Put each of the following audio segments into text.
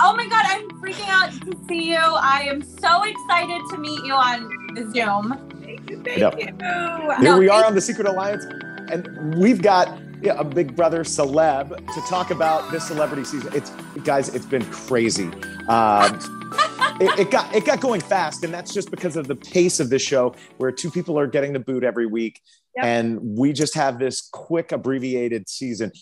Oh my God, I'm freaking out to see you. I am so excited to meet you on Zoom. Thank you. Here we are on the Secret Alliance, and we've got a Big Brother celeb to talk about this celebrity season. It's been crazy. It got going fast, and that's just because of the pace of this show, where two people are getting the boot every week, and we just have this quick, abbreviated season.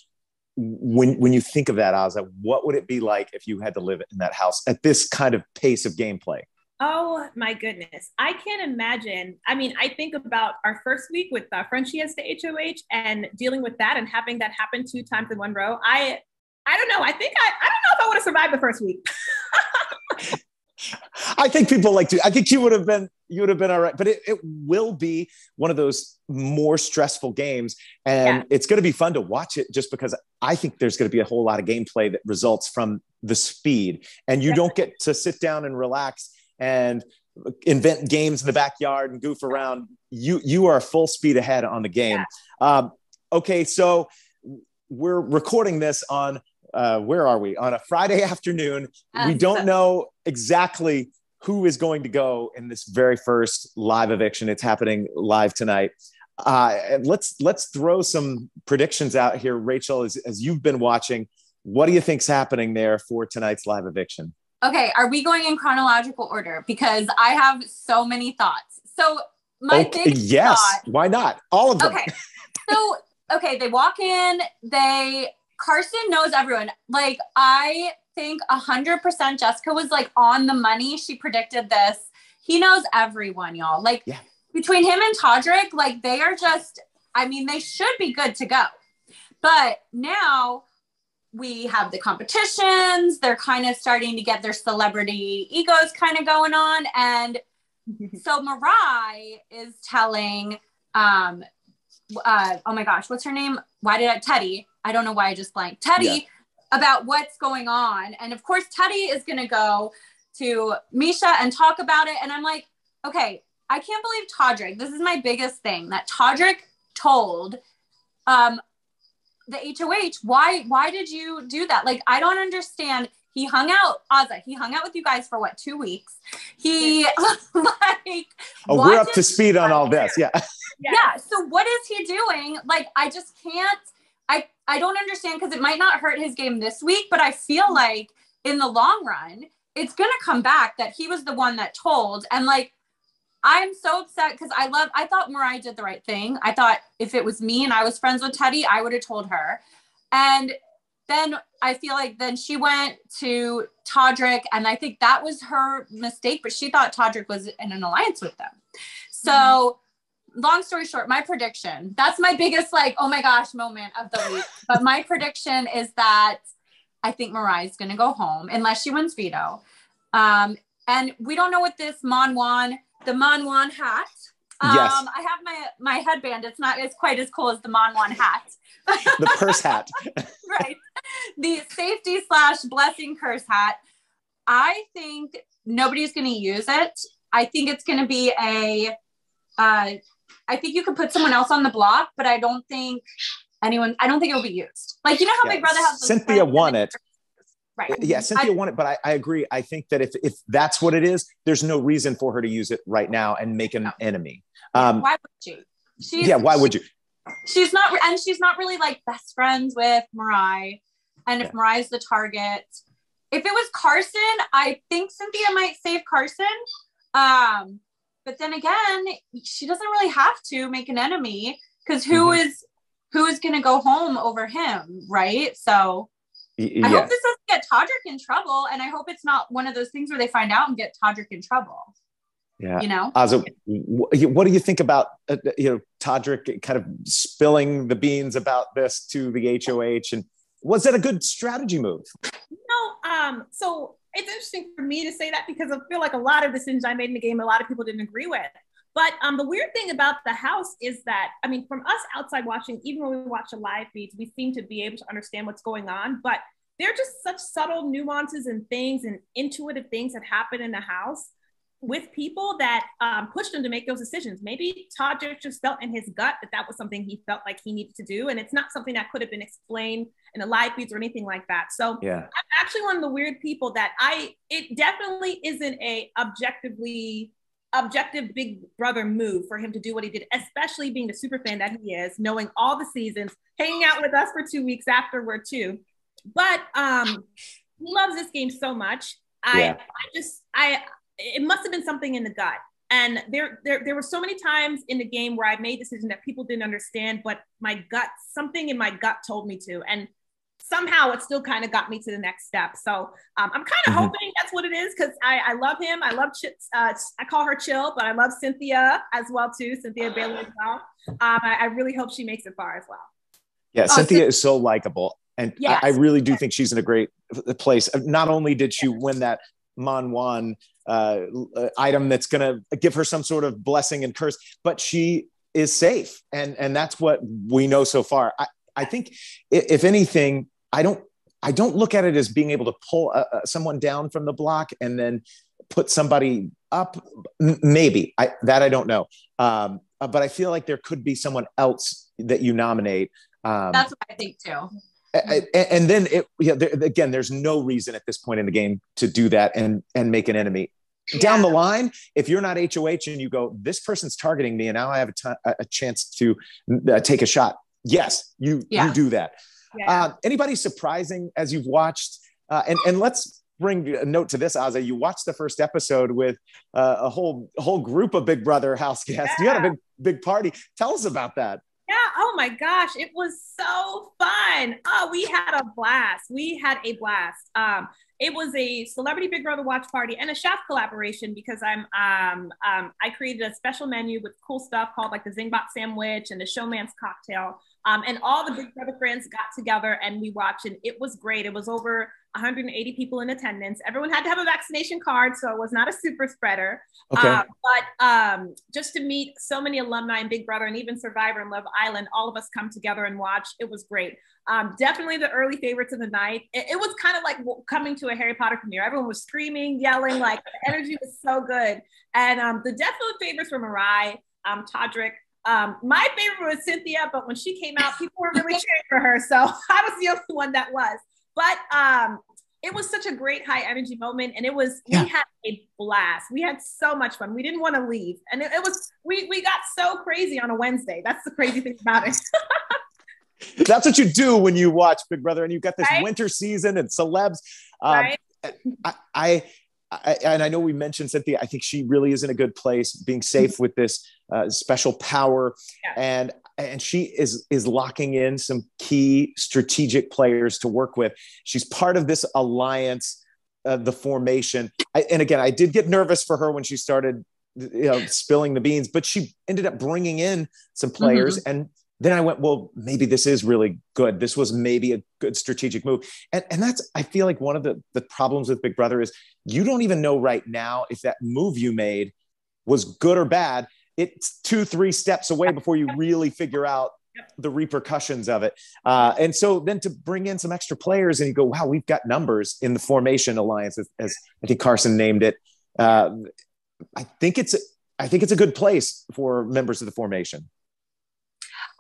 When you think of that, Azah, what would it be like if you had to live in that house at this kind of pace of gameplay? Oh my goodness. I can't imagine. I mean, I think about our first week with Frenchie as the HOH and dealing with that and having that happen 2 times in one row. I don't know. I don't know if I would have survived the first week. I think people like to. I think you would have been all right, but it will be one of those more stressful games, and it's going to be fun to watch it just because I think there's going to be a whole lot of gameplay that results from the speed, and you don't get to sit down and relax and invent games in the backyard and goof around. You are full speed ahead on the game. Okay, so we're recording this on where are we? On a Friday afternoon. We don't know exactly who is going to go in this very first live eviction. It's happening live tonight. Let's throw some predictions out here. Rachel, as you've been watching, what do you think's happening there for tonight's live eviction? Okay, are we going in chronological order? Because I have so many thoughts. So my big thought, why not? All of them. Okay. So, they walk in, Carson knows everyone. Like, I think 100% Jessica was like on the money. She predicted this. He knows everyone, y'all. Like, between him and Todrick, like, they are just, they should be good to go. But now we have the competitions. They're kind of starting to get their celebrity egos kind of going on. And so Mariah is telling, oh my gosh, what's her name? Teddy. I don't know why I just blanked. Teddy about what's going on. And of course, Teddy is going to go to Misha and talk about it. And I'm like, okay, I can't believe Todrick. This is my biggest thing, that Todrick told the HOH, why did you do that? Like, I don't understand. He hung out with you guys for 2 weeks. He we're up to speed on all this. Yeah. So what is he doing? Like, I just can't, I don't understand, because it might not hurt his game this week, but I feel like in the long run, it's going to come back that he was the one that told. And like, I'm so upset because I thought Mariah did the right thing. I thought if it was me and I was friends with Teddy, I would have told her. And then I feel like then she went to Todrick, and I think that was her mistake, but she thought Todrick was in an alliance with them. So long story short, my prediction, that's my biggest, like, oh my gosh moment of the week. But my prediction is that I think Mariah's going to go home unless she wins veto. And we don't know what this the Manwan hat. I have my headband. It's not as quite as cool as the Manwan hat. The purse hat. Right. The safety / blessing curse hat. I think nobody's going to use it. I think it's going to be I think you could put someone else on the block, but I don't think it'll be used. Like, you know how Big Brother has Cynthia won it. Right. Yeah, Cynthia won it, but I agree. I think that if that's what it is, there's no reason for her to use it right now and make an enemy. Why would you? Why would you? She's not really like best friends with Mariah. And if Mariah's the target, if it was Carson, I think Cynthia might save Carson. But then again, she doesn't really have to make an enemy, because who is going to go home over him, right? So I hope this doesn't get Todrick in trouble, and I hope it's not one of those things where they find out and get Todrick in trouble. Yeah, you know. Azah, what do you think about Todrick kind of spilling the beans about this to the HOH, and was that a good strategy move? No, so it's interesting for me to say that, because I feel like a lot of decisions I made in the game, a lot of people didn't agree with. But the weird thing about the house is that, from us outside watching, even when we watch the live feeds, we seem to be able to understand what's going on. But there are just such subtle nuances and things and intuitive things that happen in the house with people that pushed him to make those decisions. Maybe Todd just felt in his gut that was something he felt like he needed to do. And it's not something that could have been explained in the live feeds or anything like that. So I'm actually one of the weird people that it definitely isn't a objective Big Brother move for him to do what he did, especially being the super fan that he is, knowing all the seasons, hanging out with us for 2 weeks afterward too. But he loves this game so much. It must have been something in the gut. And there were so many times in the game where I made decisions that people didn't understand, but something in my gut told me to. And somehow it still kind of got me to the next step. So I'm kind of hoping that's what it is, because I love him. I love I call her Chill, but I love Cynthia as well too. Cynthia Bailey as well. I really hope she makes it far as well. Yeah, Cynthia is so likable. And yes. I really do think she's in a great place. Not only did she win that Manwan item that's going to give her some sort of blessing and curse, but she is safe. And that's what we know so far. I think if anything, I don't look at it as being able to pull someone down from the block and then put somebody up. Maybe I don't know. But I feel like there could be someone else that you nominate. That's what I think too. And then again, there's no reason at this point in the game to do that and make an enemy. Yeah. Down the line, if you're not HOH and you go, this person's targeting me and now I have a chance to take a shot. Yes, you do that. Yeah. Anybody surprising as you've watched? And let's bring a note to this, Azah. You watched the first episode with a whole group of Big Brother house guests. Yeah. You had a big party. Tell us about that. Yeah. Oh my gosh. It was so fun. Oh, we had a blast. It was a celebrity Big Brother watch party and a chef collaboration, because I created a special menu with cool stuff called like the Zingbot sandwich and the showman's cocktail. And all the Big Brother friends got together and we watched, and it was great. It was over 180 people in attendance. Everyone had to have a vaccination card, so it was not a super spreader. Okay. But just to meet so many alumni in Big Brother and even Survivor and Love Island, all of us come together and watch. It was great. Definitely the early favorites of the night. It was kind of like coming to a Harry Potter premiere. Everyone was screaming, yelling, like the energy was so good. And the definite favorites were Mariah, Todrick. My favorite was Cynthia, but when she came out, people were really cheering for her. So I was the only one that was. But it was such a great high energy moment. And we had a blast. We had so much fun. We didn't want to leave. And we got so crazy on a Wednesday. That's the crazy thing about it. That's what you do when you watch Big Brother and you've got this winter season and celebs. Right. And I know we mentioned Cynthia. I think she really is in a good place, being safe with this special power, and she is locking in some key strategic players to work with. She's part of this alliance, the formation. And again, I did get nervous for her when she started, spilling the beans, but she ended up bringing in some players, and then I went, well, maybe this is really good. This was maybe a good strategic move. And that's, I feel like one of the problems with Big Brother is you don't even know right now if that move you made was good or bad. It's 2-3 steps away before you really figure out the repercussions of it. And so then to bring in some extra players and you go, wow, we've got numbers in the formation alliance, as I think Carson named it. I think it's a good place for members of the formation.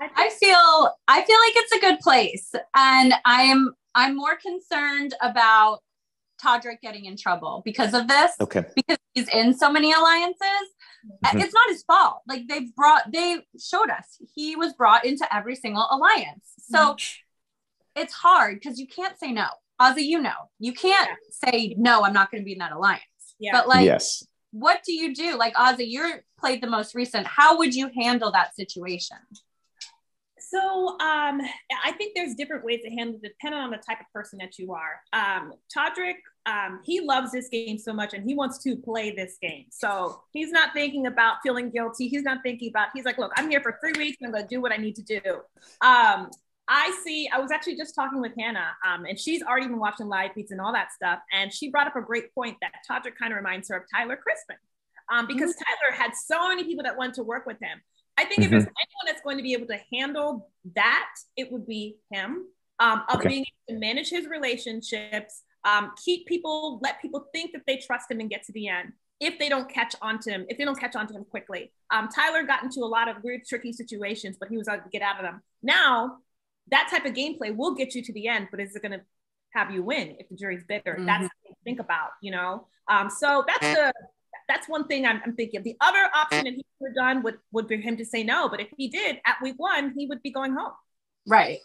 I feel like it's a good place, and I'm more concerned about Todrick getting in trouble because of this. Okay. Because he's in so many alliances. It's not his fault. Like they showed us he was brought into every single alliance. So it's hard because you can't say no. Azah, you can't say no, I'm not going to be in that alliance. Yeah. But what do you do? Like Azah, you're played the most recent. How would you handle that situation? So I think there's different ways to handle it depending on the type of person that you are. Todrick, he loves this game so much and he wants to play this game. So he's not thinking about feeling guilty. He's like, look, I'm here for 3 weeks and I'm going to do what I need to do. I was actually just talking with Hannah and she's already been watching live feeds and all that stuff. And she brought up a great point that Todrick kind of reminds her of Tyler Crispin because Tyler had so many people that wanted to work with him. I think if there's anyone that's going to be able to handle that, it would be him, being able to manage his relationships, let people think that they trust him and get to the end. If they don't catch on to him quickly. Tyler got into a lot of weird, tricky situations, but he was able to get out of them. Now, that type of gameplay will get you to the end, but is it going to have you win if the jury's bitter. Mm-hmm. That's something to think about, you know? So that's one thing I'm thinking. The other option that he could have done would be him to say no. But if he did at week 1, he would be going home. Right.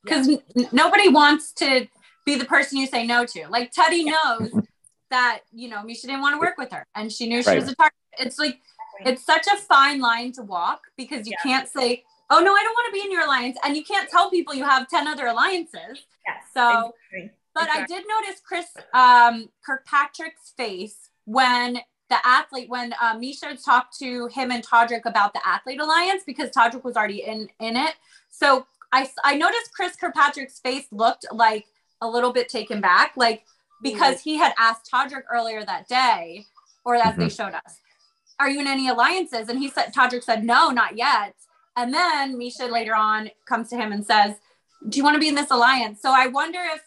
Because nobody wants to be the person you say no to. Like Teddy knows that, you know, Misha didn't want to work with her and she knew she was a target. It's like, it's such a fine line to walk because you can't say, oh no, I don't want to be in your alliance. And you can't tell people you have 10 other alliances. Yes, so, but I did notice Chris Kirkpatrick's face when Misha talked to him and Todrick about the athlete alliance because Todrick was already in it. So I noticed Chris Kirkpatrick's face looked like a little bit taken back, like because he had asked Todrick earlier that day, or as they showed us, are you in any alliances? And Todrick said, no, not yet. And then Misha later on comes to him and says, do you want to be in this alliance? So I wonder if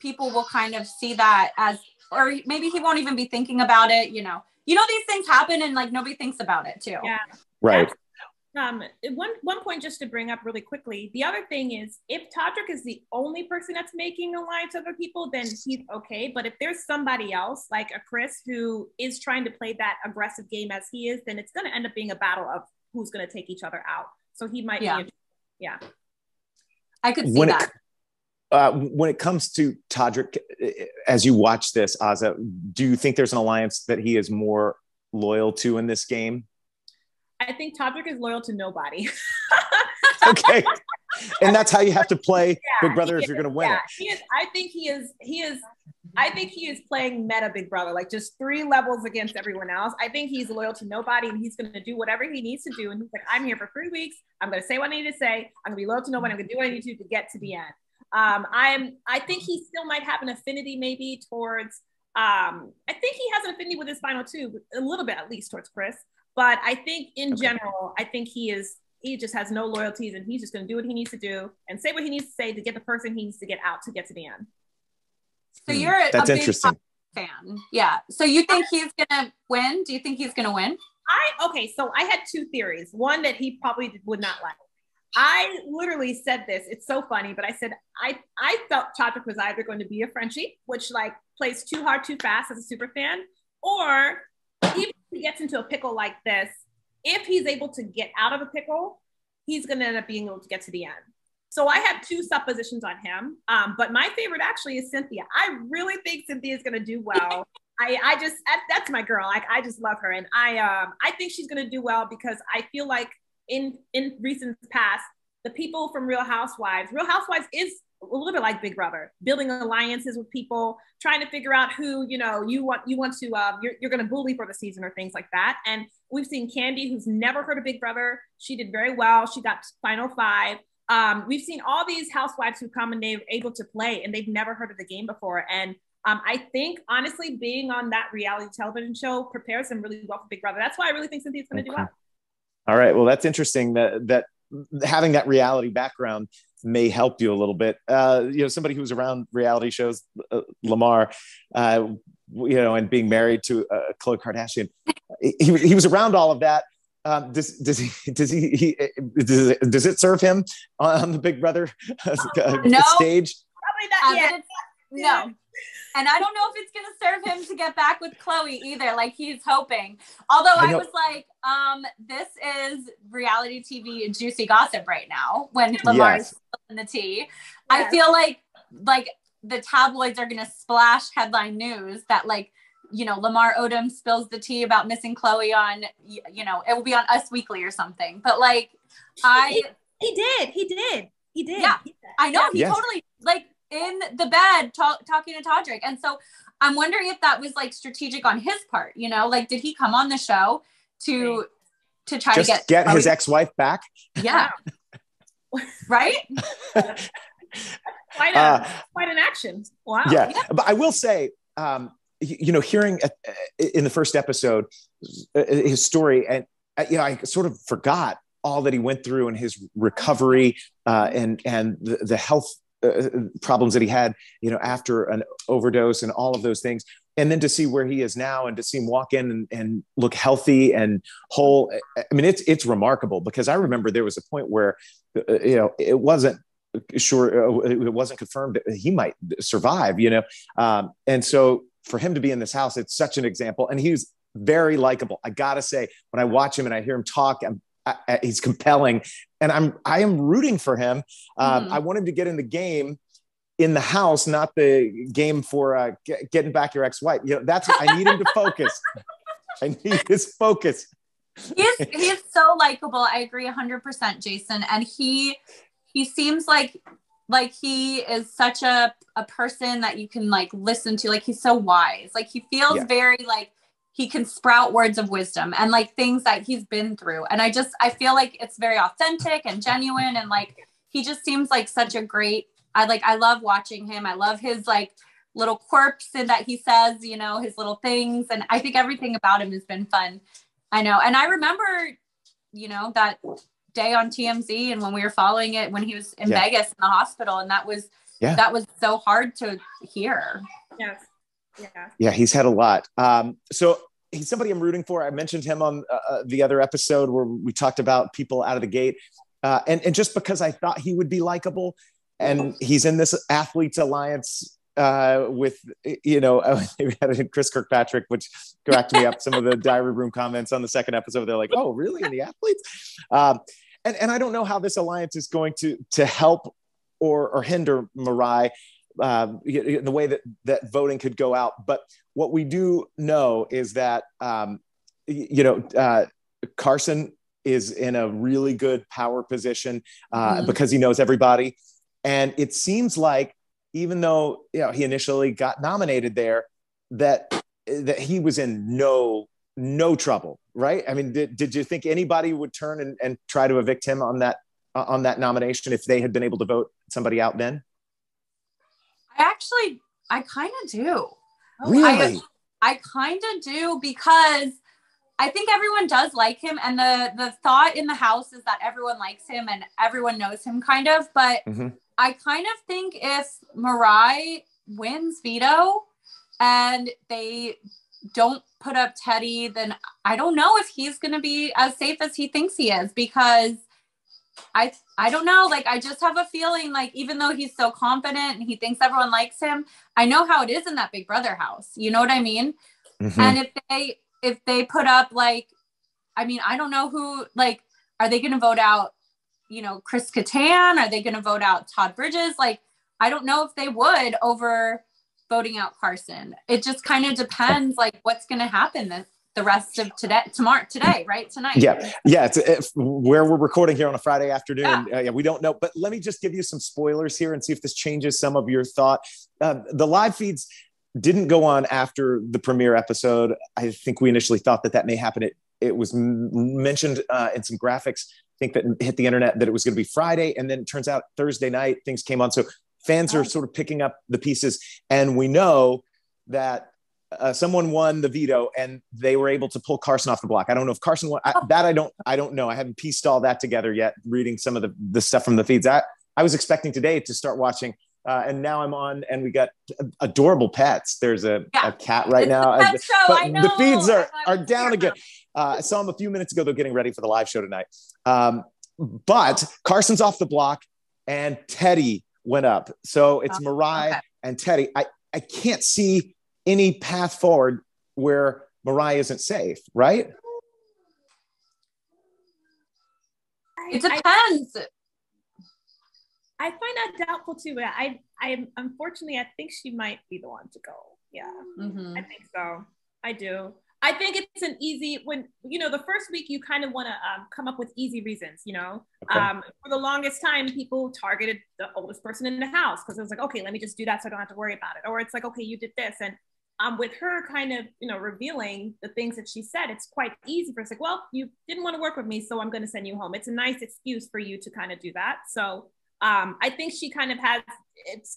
people will kind of see that as, or maybe he won't even be thinking about it. You know, these things happen and like nobody thinks about it too. Yeah. Right. One point just to bring up really quickly. The other thing is if Todrick is the only person that's making an alliance with other people, then he's okay. But if there's somebody else like a Chris who is trying to play that aggressive game as he is, then it's going to end up being a battle of who's going to take each other out. So he might be, I could see that. When it comes to Todrick, as you watch this, Azah, do you think there's an alliance that he is more loyal to in this game? I think Todrick is loyal to nobody. Okay. And that's how you have to play Big Brother if you're going to win it. I think he is playing meta Big Brother, like just 3 levels against everyone else. I think he's loyal to nobody and he's going to do whatever he needs to do. And he's like, I'm here for 3 weeks. I'm going to say what I need to say. I'm going to be loyal to nobody. I'm going to do what I need to get to the end. I think he still might have an affinity maybe towards, I think he has an affinity with his final 2, a little bit at least towards Chris. But I think in general, I think he just has no loyalties and he's just going to do what he needs to do and say what he needs to say to get the person he needs to get out to get to the end. So you're that's a big interesting fan. Yeah. So you think he's going to win? Do you think he's going to win? So I had 2 theories. One that he probably would not like. I literally said this. It's so funny, but I said, I felt Todrick was either going to be a Frenchie, which like plays too hard, too fast as a super fan, or even if he gets into a pickle like this, if he's able to get out of a pickle, he's going to end up being able to get to the end. So I had 2 suppositions on him. But my favorite actually is Cynthia. I really think Cynthia is going to do well. That's my girl. Like, I just love her. And I think she's going to do well because I feel like in recent past, the people from Real Housewives is a little bit like Big Brother, building alliances with people, trying to figure out who, you want to, you're going to bully for the season or things like that. And we've seen Candy, who's never heard of Big Brother. She did very well. She got final 5. We've seen all these housewives who come and they're able to play and they've never heard of the game before. And I think, honestly, being on that reality television show prepares them really well for Big Brother. That's why I really think Cynthia's going to do well. All right. Well, that's interesting that having that reality background may help you a little bit. Somebody who's around reality shows, Lamar, and being married to Khloe Kardashian, he was around all of that. Does it serve him on the Big Brother stage? Probably not yet. No. And I don't know if it's going to serve him to get back with Khloe either. Like he's hoping. Although I was like, this is reality TV juicy gossip right now when Lamar's in the tea. Yes. I feel like the tabloids are going to splash headline news that Lamar Odom spills the tea about missing Khloe on, it will be on Us Weekly or something. But he did. Yeah, I know. He totally in the bed talking to Todrick. And so I'm wondering if that was strategic on his part, did he come on the show to try just to get his ex-wife back? Yeah. Right? Quite an action. Wow. Yeah. But I will say, hearing in the first episode, his story, and I sort of forgot all that he went through and his recovery and the health problems that he had, after an overdose and all of those things. And then to see where he is now and to see him walk in and look healthy and whole. I mean, it's remarkable because I remember there was a point where, it wasn't sure it wasn't confirmed that he might survive, and so for him to be in this house, it's such an example. And he's very likable. I gotta say, when I watch him and I hear him talk, he's compelling, and I am rooting for him. I want him to get in the game in the house, not the game for getting back your ex-wife. That's I need him to focus. I need his focus. He's so likable. I agree 100%, Jason. And he seems like he is such a person that you can like listen to. Like he's so wise. Like he feels very like he can sprout words of wisdom and like things that he's been through. And I feel like it's very authentic and genuine. And like, he just seems like such a great, I love watching him. I love his like little quirks and that he says, his little things. And I think everything about him has been fun. I know. And I remember, that day on TMZ and when we were following it, when he was in Vegas in the hospital, and that was so hard to hear. Yes. Yeah, he's had a lot. So he's somebody I'm rooting for. I mentioned him on the other episode where we talked about people out of the gate. And just because I thought he would be likable, and he's in this athletes alliance with, we had Chris Kirkpatrick, which cracked me up. Some of the diary room comments on the second episode, they're like, oh, really? In the athletes? And I don't know how this alliance is going to help or hinder Mariah in the way that voting could go out. But what we do know is that, Carson is in a really good power position because he knows everybody. And it seems like, even though, he initially got nominated there, that he was in no trouble, right? I mean, did you think anybody would turn and try to evict him on that nomination if they had been able to vote somebody out then? I kind of do. Really? I kind of do, because I think everyone does like him. And the thought in the house is that everyone likes him and everyone knows him kind of. But I kind of think if Mariah wins veto and they don't put up Teddy, then I don't know if he's going to be as safe as he thinks he is, because I don't know. Like, I just have a feeling like, even though he's so confident and he thinks everyone likes him, I know how it is in that Big Brother house. You know what I mean? And if they put up like, I mean, I don't know who, like, are they going to vote out, Chris Kattan? Are they going to vote out Todd Bridges? Like, I don't know if they would over voting out Carson. It just kind of depends, like, what's going to happen the rest of today, right? Tonight. Yeah. It's where we're recording here on a Friday afternoon. We don't know, but let me just give you some spoilers here and see if this changes some of your thought. The live feeds didn't go on after the premiere episode. I think we initially thought that may happen. It was mentioned in some graphics, I think, that hit the internet, that it was going to be Friday. And then it turns out Thursday night things came on. So fans are sort of picking up the pieces. And we know that someone won the veto and they were able to pull Carson off the block. I don't know if Carson won I don't know. I haven't pieced all that together yet, reading some of the stuff from the feeds. I was expecting today to start watching, and now I'm on, and we got adorable pets. There's a cat right now. But I know. The feeds are down again. I saw them a few minutes ago. They're getting ready for the live show tonight. But Carson's off the block and Teddy went up. So it's Mariah and Teddy. I can't see any path forward where Mariah isn't safe, right? It depends. I find that doubtful too. I unfortunately, I think she might be the one to go. Yeah, I think so. I do. I think it's an easy, when, the first week you kind of want to come up with easy reasons, for the longest time, people targeted the oldest person in the house because it was like, okay, let me just do that so I don't have to worry about it. Or it's like, okay, you did this. And with her kind of, revealing the things that she said, it's quite easy for us. Like, well, you didn't want to work with me, so I'm going to send you home. It's a nice excuse for you to kind of do that. So I think she kind of has,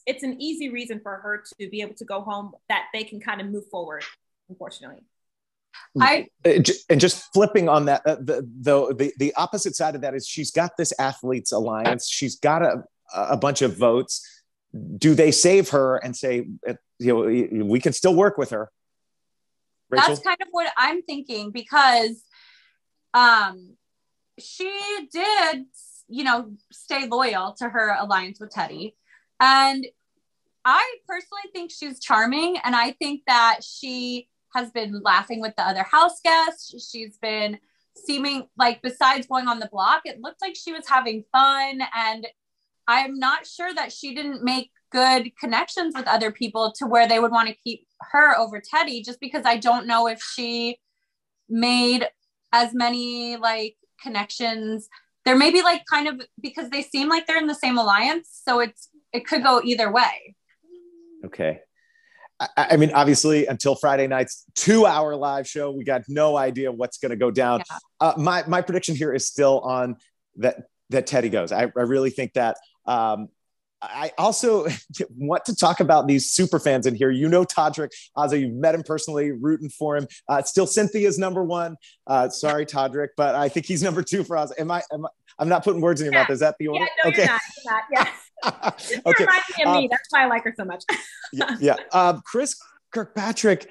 it's an easy reason for her to be able to go home, that they can kind of move forward, unfortunately. And just flipping on that, the opposite side of that is she's got this athletes alliance. She's got a bunch of votes. Do they save her and say, we can still work with her? Rachel? That's kind of what I'm thinking, because she did stay loyal to her alliance with Teddy. And I personally think she's charming. And I think that she has been laughing with the other house guests. She's been seeming like, besides going on the block, it looked like she was having fun. And I'm not sure that she didn't make good connections with other people to where they would want to keep her over Teddy, just because I don't know if she made as many like connections. There may be like kind of, because they seem like they're in the same alliance. So it could go either way. Okay. I mean, obviously, until Friday night's 2-hour live show, we got no idea what's going to go down. Yeah. My prediction here is still on that Teddy goes. I really think that. I also want to talk about these super fans in here. Todrick, Azah, you've met him personally, rooting for him. Still Cynthia's number one. Sorry, Todrick, but I think he's number two for Azah. I'm not putting words in your mouth. Is that the order? Yeah, no, okay. You're not. Yes. It reminds me of me. That's why I like her so much. Yeah. Chris Kirkpatrick,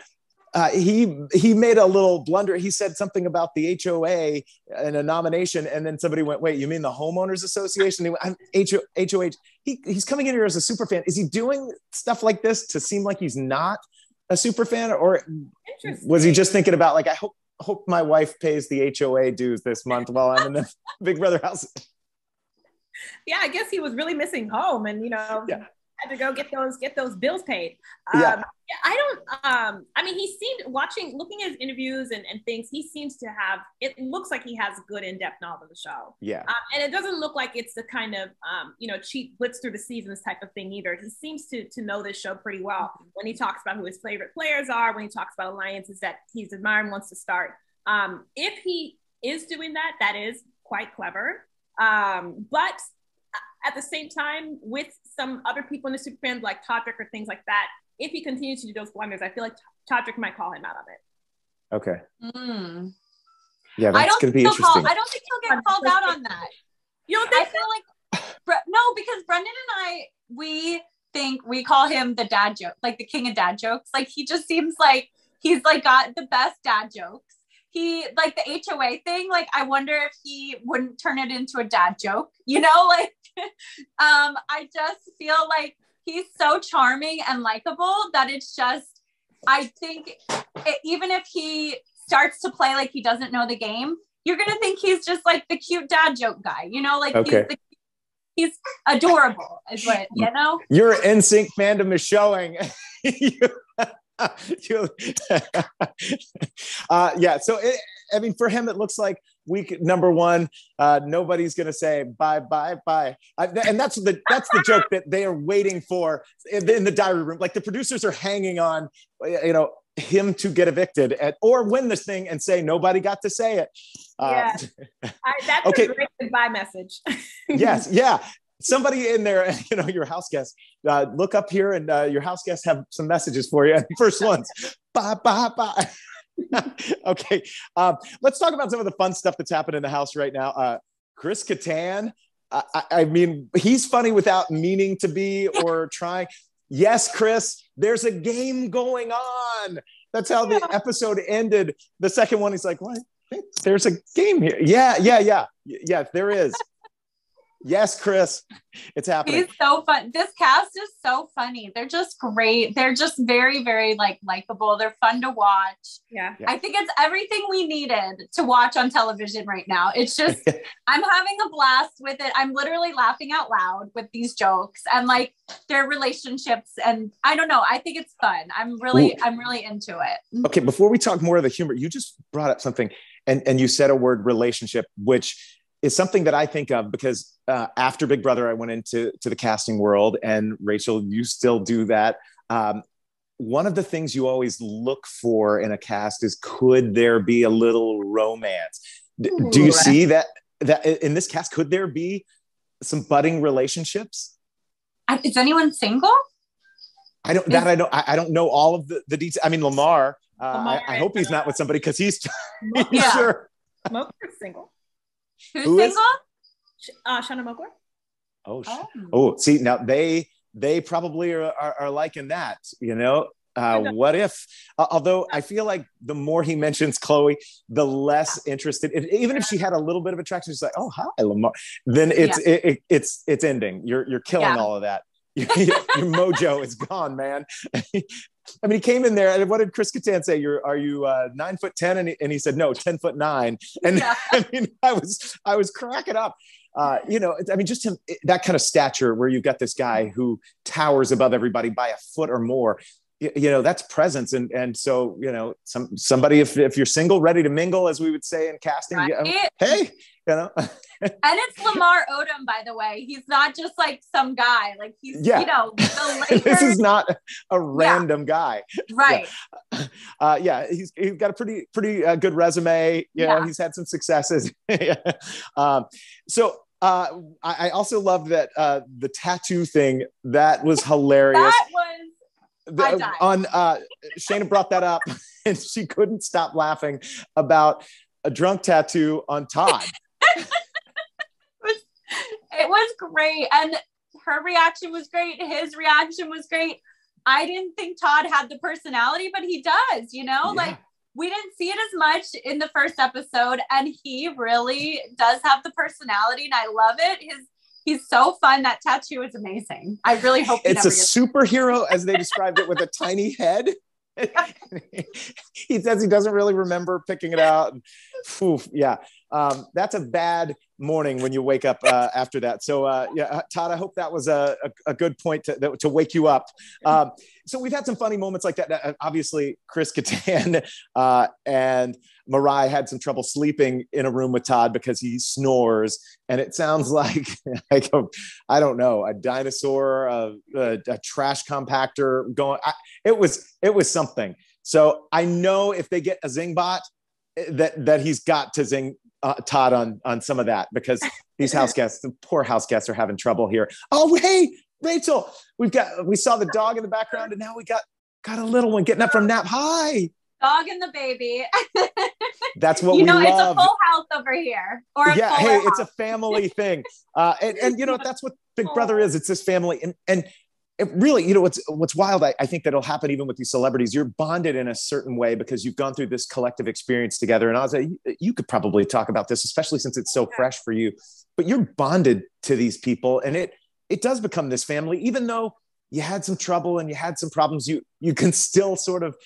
he made a little blunder. He said something about the HOA and a nomination, and then somebody went, "Wait, you mean the homeowners association?" He went, HOH. He's coming in here as a super fan. Is he doing stuff like this to seem like he's not a super fan, or was he just thinking about like, I hope my wife pays the HOA dues this month while I'm in the Big Brother house? Yeah, I guess he was really missing home, and had to go get those bills paid. I mean, he seemed looking at his interviews and things, he seems to have, it looks like he has good in-depth knowledge of the show. Yeah. And it doesn't look like it's the kind of, cheap blitz through the seasons type of thing either. He seems to know this show pretty well when he talks about who his favorite players are, when he talks about alliances that he's admiring, wants to start. If he is doing that, that is quite clever. But at the same time, with some other people in the superfan like Todrick or things like that, if he continues to do those blunders, I feel like Todrick might call him out of it. Okay. Mm. Yeah, that's going to be interesting. I don't think he'll get called out on that. You don't think? I feel like no, because Brendan and we call him the dad joke, like the king of dad jokes. Like he just seems like he's like got the best dad jokes. He like the HOA thing. Like I wonder if he wouldn't turn it into a dad joke. Like I just feel like he's so charming and likable that it's just, I think even if he starts to play like he doesn't know the game, you're going to think he's just like the cute dad joke guy, like okay. He's adorable is what, Your NSYNC fandom is showing. So I mean, for him, it looks like week number one, nobody's going to say bye. And that's the joke that they are waiting for in the diary room. Like the producers are hanging on, him to get evicted or win this thing and say, nobody got to say it. That's okay. A great goodbye message. Yes. Yeah. Somebody in there, your house guests, look up here and your house guests have some messages for you. And first one's bye. Okay. Let's talk about some of the fun stuff that's happened in the house right now. Chris Kattan, I mean, he's funny without meaning to be or trying. Yes, Chris, there's a game going on. That's how the episode ended. The second one, he's like, what? I think there's a game here. Yeah, there is. Yes, Chris, it's happening. He's so fun. This cast is so funny. They're just great. They're just very, very likable. They're fun to watch. Yeah. I think it's everything we needed to watch on television right now. It's just, I'm having a blast with it. I'm literally laughing out loud with these jokes and their relationships. And I don't know. I think it's fun. I'm really into it. Okay. Before we talk more of the humor, you just brought up something and you said a word, relationship, which is something that I think of because after Big Brother, I went into the casting world, and Rachel, you still do that. One of the things you always look for in a cast is, could there be a little romance? Do you see that in this cast, could there be some budding relationships? Is anyone single? I don't know all of the details. I mean, Lamar, I hope he's not with somebody because he's sure. Moker's single. Who's single? Shanna Moker. Oh, see, now they probably are liking that, What if? Although I feel like the more he mentions Chloe, the less interested. Even if she had a little bit of attraction, she's like, "Oh, hi, Lamar." Then it's ending. You're killing all of that. Your mojo is gone, man. I mean, he came in there, and what did Chris Kattan say? Are you 9'10"? And he said, "No, 10'9". And I mean, I was cracking up. I mean, just that kind of stature where you've got this guy who towers above everybody by a foot or more. That's presence, and so somebody, if you're single, ready to mingle, as we would say in casting, hey, And it's Lamar Odom, by the way. He's not just like some guy. Like he's, the Lakers. This is not a random guy. Right. He's got a pretty good resume. He's had some successes. So I also love that the tattoo thing. That was hilarious. That was, I died. Shayna brought that up, and she couldn't stop laughing about a drunk tattoo on Todd. It was great. And her reaction was great. His reaction was great. I didn't think Todd had the personality, but he does, like we didn't see it as much in the first episode, and he really does have the personality, and I love it. He's so fun. That tattoo is amazing. I really hope it's a superhero, as they described it, with a tiny head. He says he doesn't really remember picking it out. That's a bad morning when you wake up after that. So Todd, I hope that was a good point to wake you up. So we've had some funny moments like that. Obviously, Chris Kattan and Mariah had some trouble sleeping in a room with Todd because he snores, and it sounds like I don't know, a dinosaur, a trash compactor going. It was something. So I know if they get a zing bot, that he's got to zing Todd on some of that, because these house guests, the poor house guests, are having trouble here. Oh, hey, Rachel, we saw the dog in the background, and now we got a little one getting up from nap. Hi. Dog and the baby. That's what we love. It's a full house over here. It's a family thing. And that's what Big Brother is. It's this family. And it really, what's wild, I think that'll happen even with these celebrities. You're bonded in a certain way because you've gone through this collective experience together. And Azah, you could probably talk about this, especially since it's so fresh for you. But you're bonded to these people, and it does become this family. Even though you had some trouble and you had some problems, you can still sort of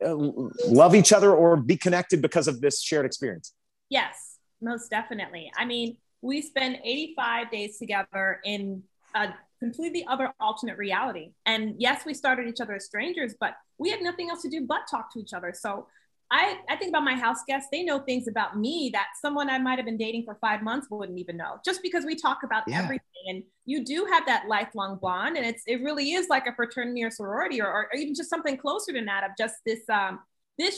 love each other or be connected because of this shared experience. Yes, most definitely. I mean, we spent 85 days together in a completely other alternate reality. And yes, we started each other as strangers, but we had nothing else to do but talk to each other. So I think about my house guests. They know things about me that someone I might have been dating for 5 months wouldn't even know, just because we talk about everything. And you do have that lifelong bond. And it really is like a fraternity or sorority, or even just something closer than that, of just this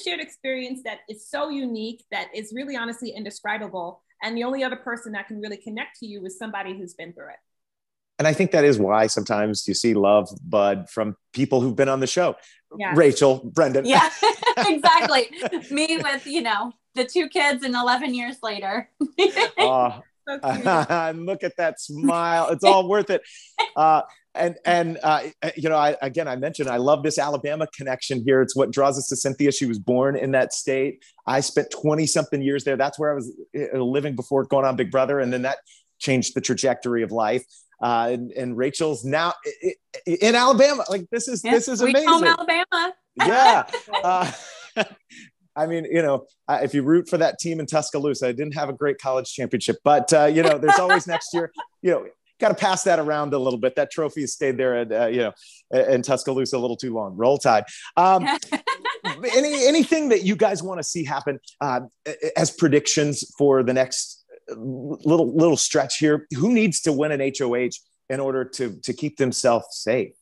shared experience that is so unique, that is really honestly indescribable. And the only other person that can really connect to you is somebody who's been through it. And I think that is why sometimes you see love bud from people who've been on the show. Yeah. Rachel, Brendan. Yeah, exactly. Me with, the 2 kids and 11 years later. So look at that smile. It's all worth it. I mentioned, I love this Alabama connection here. It's what draws us to Cynthia. She was born in that state. I spent 20 something years there. That's where I was living before going on Big Brother. And then that changed the trajectory of life. And Rachel's now in Alabama. Like this is amazing. Home Alabama. Yeah. I mean, if you root for that team in Tuscaloosa, I didn't have a great college championship, but there's always next year. Got to pass that around a little bit. That trophy has stayed there in Tuscaloosa a little too long. Roll Tide. Anything that you guys want to see happen as predictions for the next little stretch here? Who needs to win an HOH in order to keep themselves safe?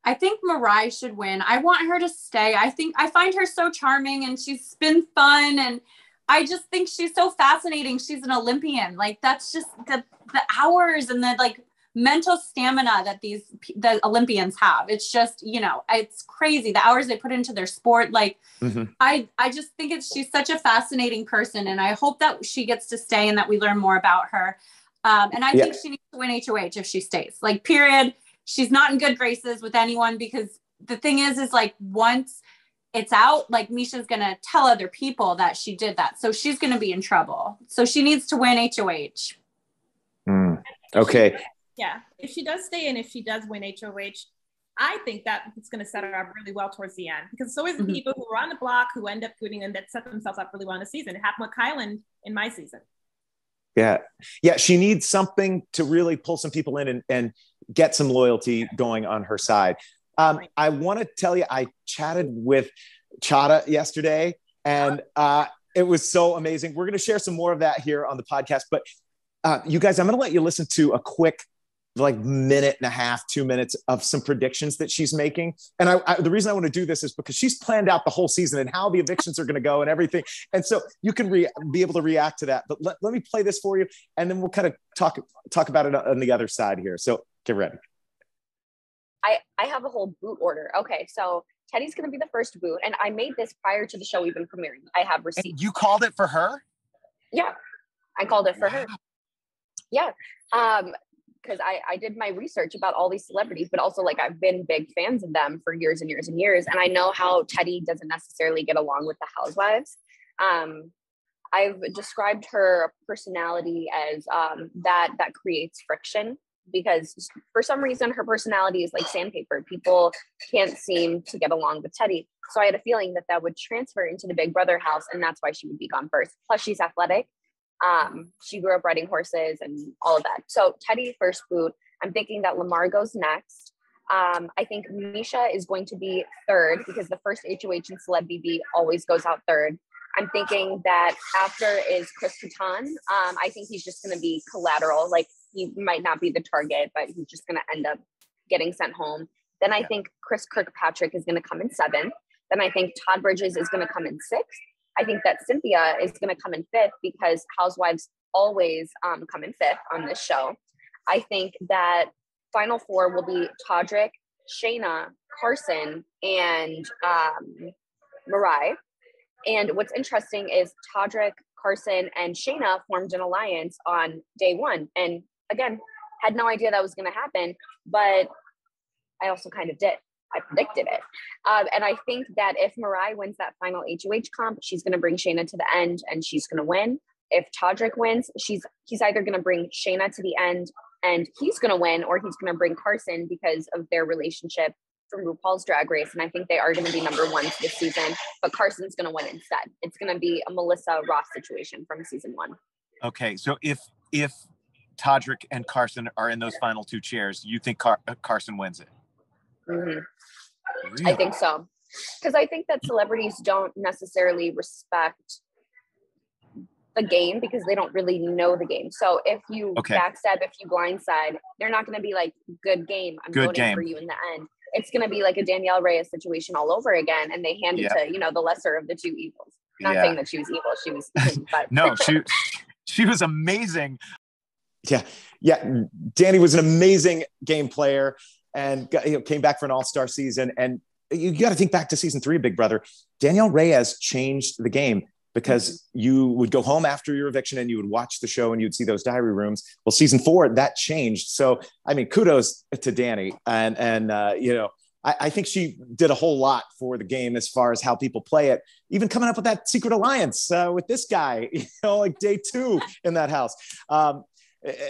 I think Mariah should win. I want her to stay. I find her so charming, and she's been fun, and I just think she's so fascinating. She's an Olympian. Like, that's just the hours and the mental stamina that the Olympians have. It's just, it's crazy. The hours they put into their sport. I just think she's such a fascinating person, and I hope that she gets to stay and that we learn more about her. And I think she needs to win HOH if she stays. Period. She's not in good graces with anyone because the thing is like once it's out, like Misha's going to tell other people that she did that. So she's going to be in trouble. So she needs to win HOH. Okay. Yeah. If she does stay in, if she does win HOH, I think that it's going to set her up really well towards the end, because so is the people who are on the block who end up winning and that set themselves up really well in the season. It happened with Kylan in my season. Yeah. She needs something to really pull some people in and get some loyalty going on her side. I want to tell you, I chatted with Chaddha yesterday, and it was so amazing. We're going to share some more of that here on the podcast, but you guys, I'm going to let you listen to a quick like minute and a half, 2 minutes of some predictions that she's making. And the reason I want to do this is because she's planned out the whole season and how the evictions are going to go and everything. And so you can be able to react to that. But let me play this for you, and then we'll kind of talk about it on the other side here. So get ready. I have a whole boot order. Okay, so Teddy's going to be the first boot, and I made this prior to the show even premiering. I have receipts. And you called it for her? Yeah, I called it for her. Yeah, because I did my research about all these celebrities, but also like I've been big fans of them for years and years and years, and I know how Teddy doesn't necessarily get along with the housewives. I've described her personality as that creates friction, because for some reason her personality is like sandpaper. People can't seem to get along with Teddy. So I had a feeling that would transfer into the Big Brother house, and that's why she would be gone first. Plus she's athletic. She grew up riding horses and all of that. So Teddy first boot. I'm thinking that Lamar goes next. I think Misha is going to be third, because the first HOH and Celeb BB always goes out third. I'm thinking that after is Chris Kattan. I think he's just going to be collateral. Like, he might not be the target, but he's just going to end up getting sent home. Then I think Chris Kirkpatrick is going to come in seventh. Then I think Todd Bridges is going to come in sixth. I think that Cynthia is going to come in fifth, because housewives always come in fifth on this show. I think that final four will be Todrick, Shayna, Carson, and Mariah. And what's interesting is Todrick, Carson, and Shayna formed an alliance on day one. And again, had no idea that was going to happen, but I also kind of did. I predicted it. And I think that if Mariah wins that final HOH comp, she's going to bring Shayna to the end and she's going to win. If Todrick wins, he's either going to bring Shayna to the end and he's going to win, or he's going to bring Carson because of their relationship from RuPaul's Drag Race. And I think they are going to be number ones this season, but Carson's going to win instead. It's going to be a Melissa Ross situation from season one. Okay. So if Todrick and Carson are in those final two chairs, you think Carson wins it? Mm-hmm. Really? I think so. Because I think that celebrities don't necessarily respect the game because they don't really know the game. So if you backstab, if you blindside, they're not going to be like, good game, I'm voting for you in the end. It's going to be like a Danielle Reyes situation all over again. And they hand it to, the lesser of the two evils. Not saying that she was evil. She was, but no, she was amazing. Yeah. Danny was an amazing game player and came back for an all-star season. And you got to think back to season 3 of Big Brother. Danielle Reyes changed the game because you would go home after your eviction and you would watch the show and you'd see those diary rooms. Well, season 4, that changed. So, I mean, kudos to Danny. And I think she did a whole lot for the game as far as how people play it, even coming up with that secret alliance with this guy, like day 2 in that house.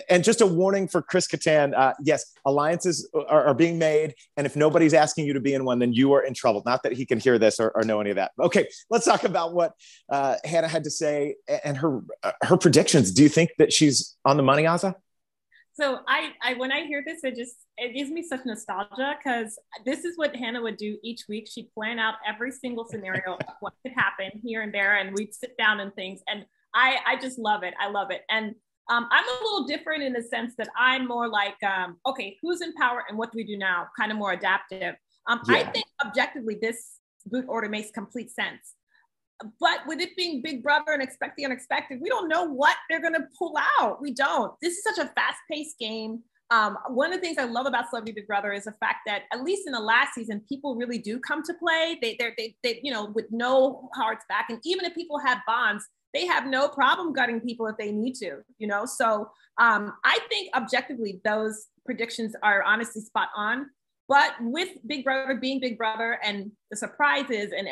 And just a warning for Chris Kattan. Yes, alliances are being made. And if nobody's asking you to be in one, then you are in trouble. Not that he can hear this or know any of that. Okay, let's talk about what Hannah had to say and her predictions. Do you think that she's on the money, Azah? So I when I hear this, it gives me such nostalgia, because this is what Hannah would do each week. She'd plan out every single scenario of what could happen here and there, and we'd sit down and things. And I just love it. I love it. And I'm a little different in the sense that I'm more like, okay, who's in power and what do we do now? Kind of more adaptive. I think objectively, this boot order makes complete sense. But with it being Big Brother and expect the unexpected, we don't know what they're going to pull out. We don't. This is such a fast-paced game. One of the things I love about Celebrity Big Brother is the fact that, at least in the last season, people really do come to play. They with no hearts back. And even if people have bonds, they have no problem gutting people if they need to, So I think objectively, those predictions are honestly spot on. But with Big Brother being Big Brother and the surprises and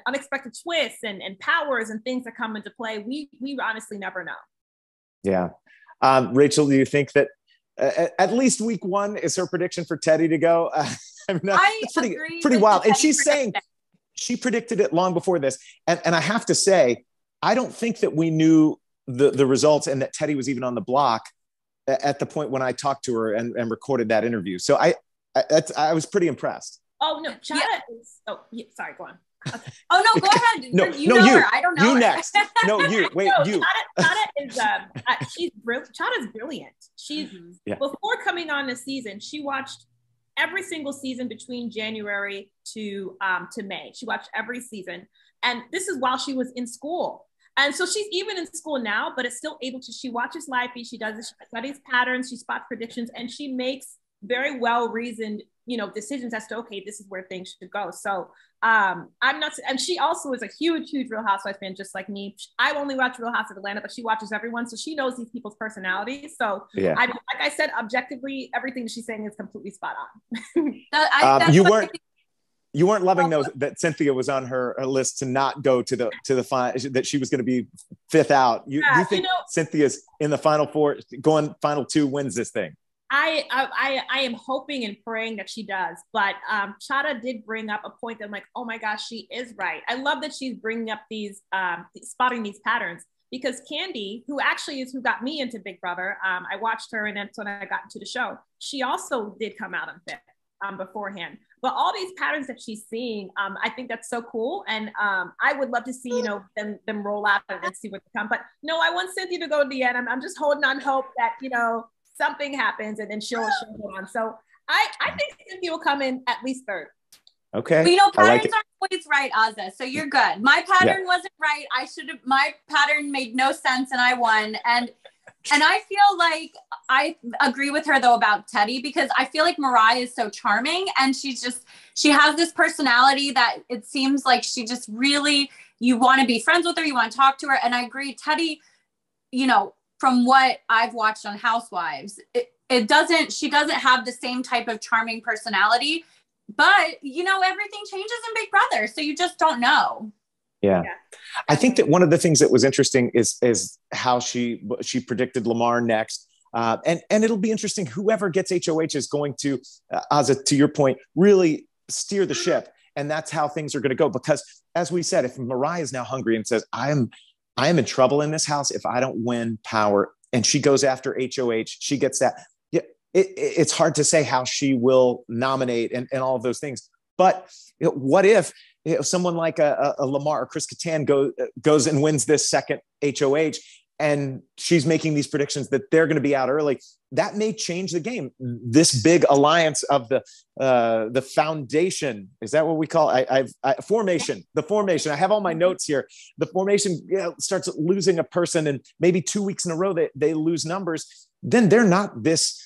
unexpected twists and powers and things that come into play, we honestly never know. Yeah. Rachel, do you think that at least week 1 is her prediction for Teddy to go? It's pretty wild. And she's saying she predicted it long before this. And I have to say, I don't think that we knew the results and that Teddy was even on the block at the point when I talked to her and recorded that interview. So I was pretty impressed. Oh no, Chaddha is. Oh, yeah, sorry, go on. Okay. Oh no, go ahead. You know her. I don't know. You her. next. No, you. Wait, no, you. Chaddha is. Chaddha's brilliant. She's before coming on this season, she watched every single season between January to May. She watched every season, and this is while she was in school. And so she's even in school now, but is still able to. She watches live feeds. She does this. She studies patterns. She spots predictions, and she makes very well reasoned, decisions as to, okay, this is where things should go. So I'm not, and she also is a huge Real Housewives fan, just like me. I only watch Real House of Atlanta, but she watches everyone. So she knows these people's personalities. So yeah. like I said, objectively, everything that she's saying is completely spot on. You weren't loving those that Cynthia was on her list to not go to the final, that she was going to be 5th out. You think Cynthia's in the final 4, going final 2, wins this thing? I am hoping and praying that she does, but Chaddha did bring up a point that I'm like, oh my gosh, she is right. I love that she's bringing up these spotting these patterns, because Candy, who actually is who got me into Big Brother, I watched her and that's when I got into the show. She also did come out unfit beforehand, but all these patterns that she's seeing, I think that's so cool, and I would love to see them roll out and see what they come. But no, I want Cynthia to go to the end. I'm just holding on hope that something happens and then she'll go on. So I think Cynthia will come in at least 3rd. Okay. But, patterns aren't always right, Azah. So you're good. My pattern wasn't right. My pattern made no sense and I won. And I feel like I agree with her though about Teddy, because I feel like Mariah is so charming and she has this personality that it seems like she just really, you want to be friends with her. You want to talk to her. And I agree, Teddy, from what I've watched on Housewives, she doesn't have the same type of charming personality, but everything changes in Big Brother. So you just don't know. Yeah. I think that one of the things that was interesting is how she predicted Lamar next. And it'll be interesting. Whoever gets HOH is going to, Azah, to your point, really steer the ship. And that's how things are going to go. Because as we said, if Mariah is now hungry and says, I am in trouble in this house if I don't win power, and she goes after HOH, she gets that. Yeah, it's hard to say how she will nominate and all of those things. But what if someone like a Lamar or Chris Kattan goes and wins this second HOH, and she's making these predictions that they're going to be out early? That may change the game. This big alliance of the foundation, is that what we call it? Formation, the formation. I have all my notes here. The formation starts losing a person, and maybe 2 weeks in a row they lose numbers. Then they're not this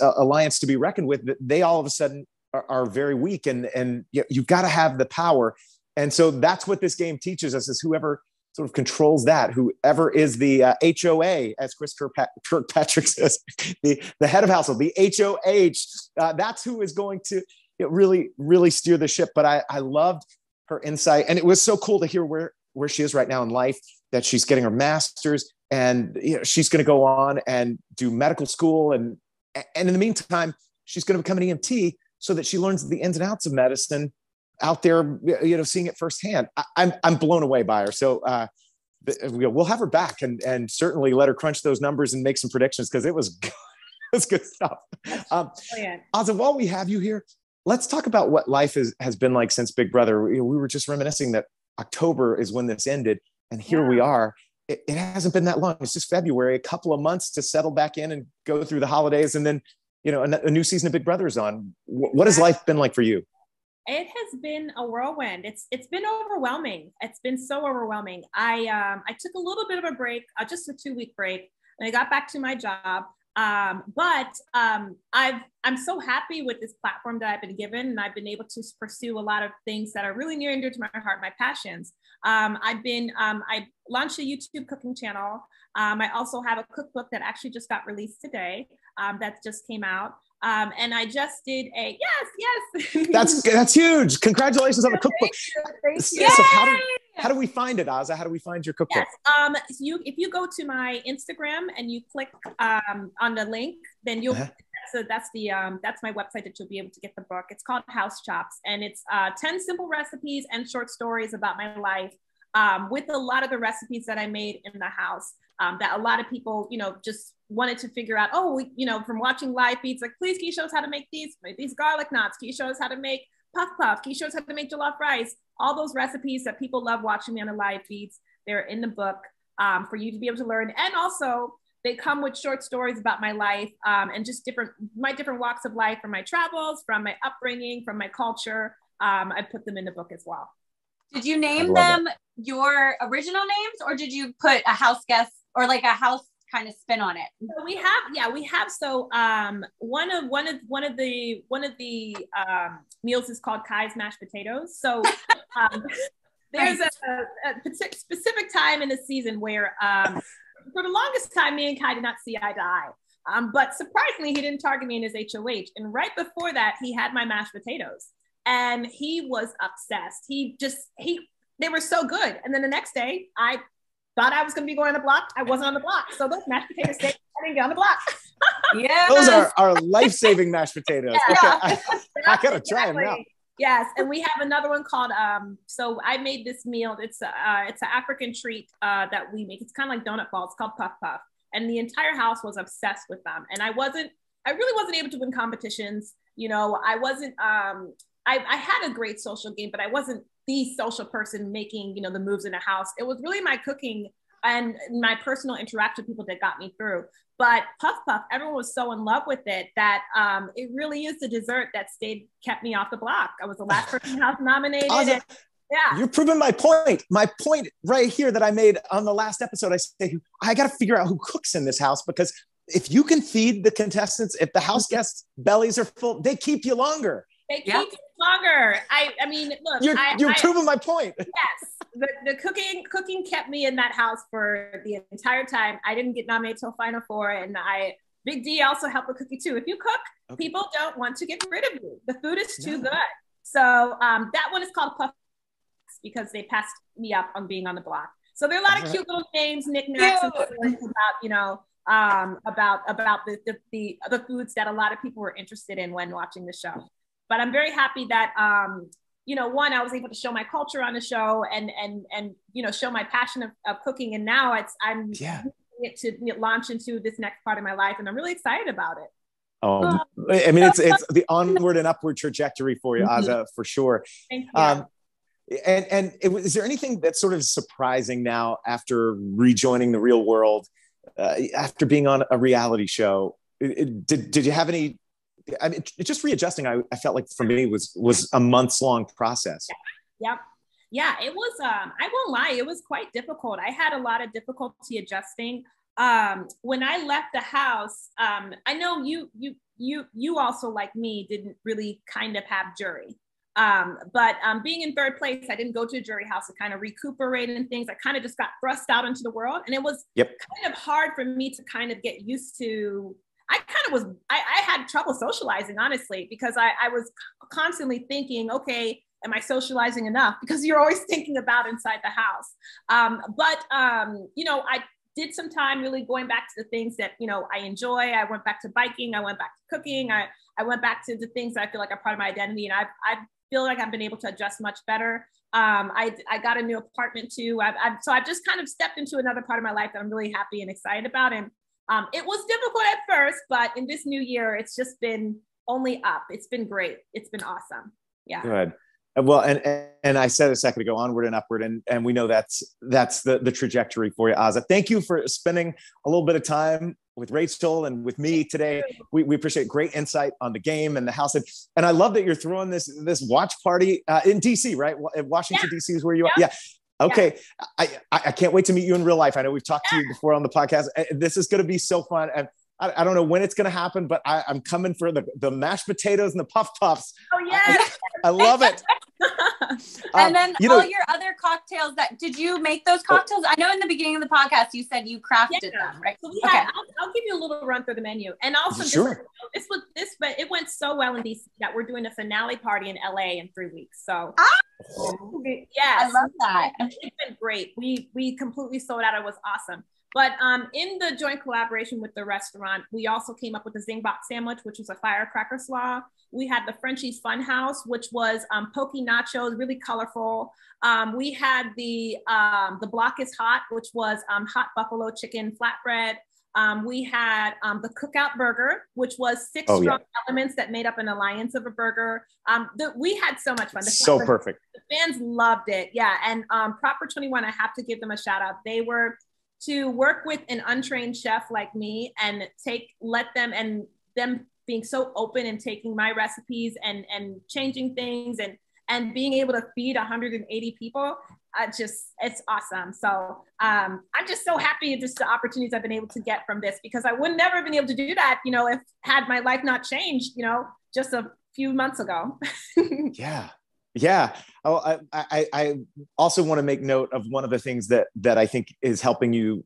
alliance to be reckoned with. They all of a sudden are very weak, and you've got to have the power. And so that's what this game teaches us: is whoever sort of controls that, whoever is the HOA, as Chris Kirkpatrick says, the head of household, the HOH, that's who is going to really, really steer the ship. But I loved her insight, and it was so cool to hear where she is right now in life, that she's getting her master's, and she's going to go on and do medical school, and in the meantime, she's going to become an EMT so that she learns the ins and outs of medicine out there, seeing it firsthand. I'm blown away by her. So we'll have her back and certainly let her crunch those numbers and make some predictions, because it was good stuff. Azah, while we have you here, let's talk about what life has been like since Big Brother. We were just reminiscing that October is when this ended, and here we are. It hasn't been that long. It's just February, a couple of months to settle back in and go through the holidays, and then a new season of Big Brother is on. What has life been like for you? It has been a whirlwind. It's been overwhelming. It's been so overwhelming. I took a little bit of a break, just a 2-week break, and I got back to my job. But I'm so happy with this platform that I've been given, and I've been able to pursue a lot of things that are really near and dear to my heart, my passions. I launched a YouTube cooking channel. I also have a cookbook that actually just got released today. That just came out. And I just did a yes. That's huge. Congratulations on the cookbook. Thank you. So how do we find it, Azah? How do we find your cookbook? Yes. If you go to my Instagram and you click on the link, then you'll. So that's my website that you'll be able to get the book. It's called House Chops, and it's 10 simple recipes and short stories about my life, with a lot of the recipes that I made in the house, that a lot of people, just wanted to figure out. Oh, from watching live feeds, like, please, can you show us how to make these garlic knots? Can you show us how to make puff puff? Can you show us how to make jollof rice? All those recipes that people love watching me on the live feeds, they're in the book, for you to be able to learn. And also, they come with short stories about my life, and just my different walks of life, from my travels, from my upbringing, from my culture. I put them in the book as well. Did you name them your original names, or did you put a house guest or like a house kind of spin on it? So we have. So one of the meals is called Kai's mashed potatoes. So there's a specific time in the season where for the longest time, me and Kai did not see eye to eye. But surprisingly, he didn't target me in his HOH. And right before that, he had my mashed potatoes, and he was obsessed. They were so good. And then the next day, I thought I was going to be going on the block. I wasn't on the block. So those mashed potatoes stayed. I didn't get on the block. Yeah. Those are life-saving mashed potatoes. Yeah. Okay. I gotta try them now. Yes, and we have another one called. So I made this meal. It's an African treat that we make. It's kind of like donut balls. It's called puff puff, and the entire house was obsessed with them. And I really wasn't able to win competitions. I wasn't. I had a great social game, but I wasn't the social person making the moves in the house. It was really my cooking and my personal interaction with people that got me through. But puff puff, everyone was so in love with it that it really is the dessert that kept me off the block. I was the last person house nominated. Azah, yeah, you're proving my point. My point right here that I made on the last episode. I say I got to figure out who cooks in this house, because if you can feed the contestants, if the house guests' bellies are full, they keep you longer. They keep you longer. I mean, look, you're proving my point. Yes, the cooking kept me in that house for the entire time. I didn't get nominated till Final Four, and Big D also helped with cookie too. If you cook, people don't want to get rid of you. The food is too good. So that one is called Puff, because they passed me up on being on the block. So there are a lot of cute little names, knickknacks, and stories about the foods that a lot of people were interested in when watching the show. But I'm very happy that, one, I was able to show my culture on the show and show my passion of cooking. And now I'm it to launch into this next part of my life. And I'm really excited about it. Oh, I mean, it's the onward and upward trajectory for you, Azah, for sure. Thank you. Is there anything that's sort of surprising now after rejoining the real world, after being on a reality show? Did you have any? I mean, just readjusting, I felt like for me was a months-long process. Yep. Yeah, it was, I won't lie, it was quite difficult. I had a lot of difficulty adjusting. When I left the house, I know you also, like me, didn't really kind of have jury. But being in third place, I didn't go to a jury house to kind of recuperate and things. I kind of just got thrust out into the world. And it was kind of hard for me to kind of get used to. I had trouble socializing, honestly, because I was constantly thinking, okay, am I socializing enough? Because you're always thinking about inside the house. But I did some time really going back to the things that, I enjoy. I went back to biking. I went back to cooking. I went back to the things that I feel like are part of my identity. And I feel like I've been able to adjust much better. I got a new apartment too. So I've just kind of stepped into another part of my life that I'm really happy and excited about. And it was difficult at first, but in this new year, it's just been only up. It's been great. It's been awesome. Yeah. Good. Well, and I said a second ago, onward and upward, and we know that's the trajectory for you, Azah. Thank you for spending a little bit of time with Rachel and with me today. We appreciate great insight on the game and the house, and I love that you're throwing this watch party in DC, right? Washington DC is where you are. Yeah. Okay. Yeah. I can't wait to meet you in real life. I know we've talked to you before on the podcast. This is going to be so fun. And I don't know when it's going to happen, but I'm coming for the mashed potatoes and the puff puffs. Oh, yeah. I love it. And then all your other cocktails did you make those cocktails? I know in the beginning of the podcast, you said you crafted them, right? So I'll give you a little run through the menu. And also but it went so well in DC that we're doing a finale party in LA in 3 weeks. So yes, I love that. It's been great. We completely sold out. It was awesome. But in the joint collaboration with the restaurant, we also came up with the Zing Bop sandwich, which was a firecracker slaw. We had the Frenchie's Funhouse, which was pokey nachos, really colorful. We had the Block is Hot, which was hot buffalo chicken flatbread. We had the Cookout Burger, which was 6 strong elements that made up an alliance of a burger. We had so much fun. So perfect. The fans loved it. Yeah. And Proper 21, I have to give them a shout out. They were to work with an untrained chef like me and let them being so open and taking my recipes and changing things and being able to feed 180 people. It's awesome. So I'm just so happy at just the opportunities I've been able to get from this, because I would never have been able to do that, if had my life not changed, just a few months ago. Yeah. Oh, I also want to make note of one of the things that I think is helping you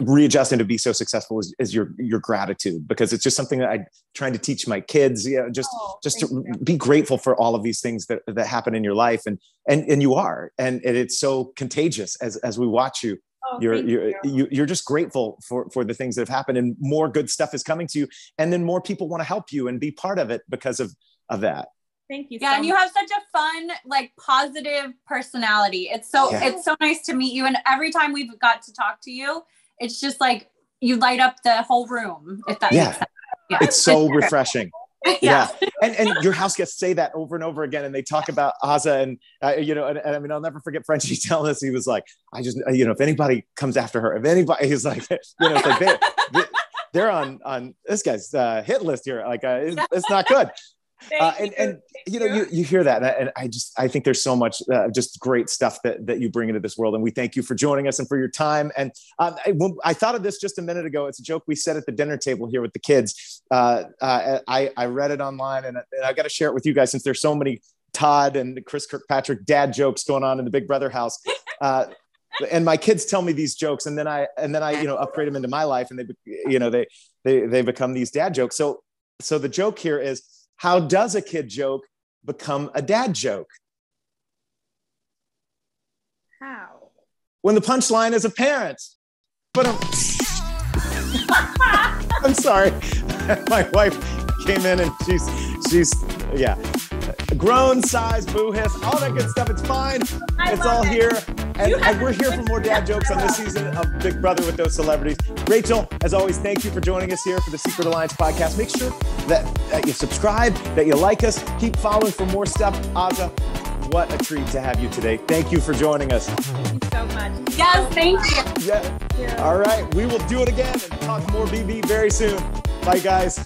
readjust and to be so successful is your gratitude, because it's just something that I'm trying to teach my kids. Just to be grateful for all of these things that happen in your life, and you are, and it's so contagious as we watch you. You're just grateful for the things that have happened, and more good stuff is coming to you, and then more people want to help you and be part of it because of that. Thank you. Yeah, and you have such a fun, positive personality. It's so nice to meet you. And every time we've got to talk to you, it's just like you light up the whole room. If that makes sense. Yeah. It's so refreshing. Yeah. And your house guests say that over and over again, and they talk about Azah and and I mean, I'll never forget Frenchie telling us, he was like, I just if anybody comes after her, he's like, it's like they're on this guy's hit list here. It's not good. And you hear that, and I think there's so much just great stuff that you bring into this world, and we thank you for joining us and for your time. And I thought of this just a minute ago. It's a joke we said at the dinner table here with the kids. I read it online, and I got to share it with you guys, since there's so many Todd and Chris Kirkpatrick dad jokes going on in the Big Brother house. And my kids tell me these jokes, and then I upgrade them into my life, and they become these dad jokes. So the joke here is, how does a kid joke become a dad joke? How? When the punchline is a parent. But I'm sorry. My wife came in, and she's grown size, boo hiss, all that good stuff. It's fine. It's all here. And we're here for more dad jokes on this season of Big Brother with those celebrities. Rachel, as always, thank you for joining us here for the Secret Alliance podcast. Make sure that you subscribe, that you like us. Keep following for more stuff. Azah, what a treat to have you today. Thank you for joining us. Thank you so much. Yes, thank you. Yeah. All right. We will do it again and talk more BB very soon. Bye, guys.